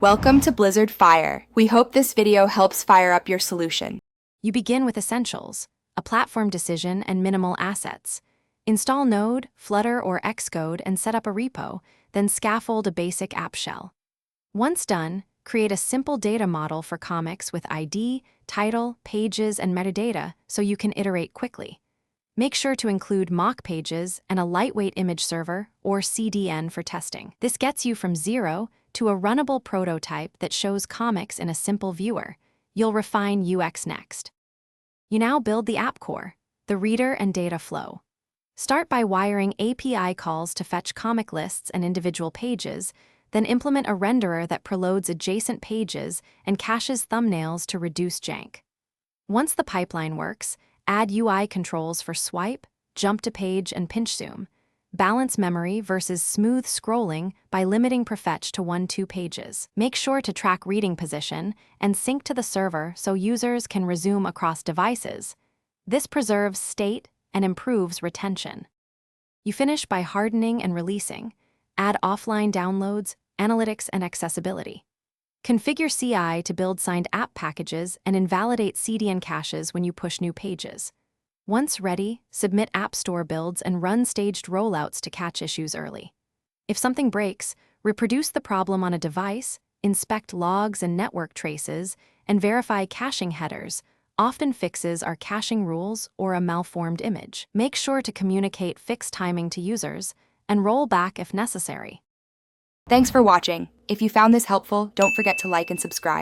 Welcome to Blizzard Fire. We hope this video helps fire up your solution. You begin with essentials, a platform decision, and minimal assets. Install Node, Flutter, or Xcode and set up a repo, then scaffold a basic app shell. Once done, create a simple data model for comics with ID, title, pages, and metadata so you can iterate quickly. Make sure to include mock pages and a lightweight image server, or CDN, for testing. This gets you from zero to a runnable prototype that shows comics in a simple viewer. You'll refine UX next. You now build the app core, the reader and data flow. Start by wiring API calls to fetch comic lists and individual pages, then implement a renderer that preloads adjacent pages and caches thumbnails to reduce jank. Once the pipeline works, add UI controls for swipe, jump to page, and pinch zoom. Balance memory versus smooth scrolling by limiting prefetch to 1-2 pages. Make sure to track reading position and sync to the server so users can resume across devices. This preserves state and improves retention. You finish by hardening and releasing. Add offline downloads, analytics, and accessibility. Configure CI to build signed app packages and invalidate CDN caches when you push new pages. Once ready, submit App Store builds and run staged rollouts to catch issues early. If something breaks, reproduce the problem on a device, inspect logs and network traces, and verify caching headers. Often fixes are caching rules or a malformed image. Make sure to communicate fixed timing to users and roll back if necessary. Thanks for watching. If you found this helpful, don't forget to like and subscribe.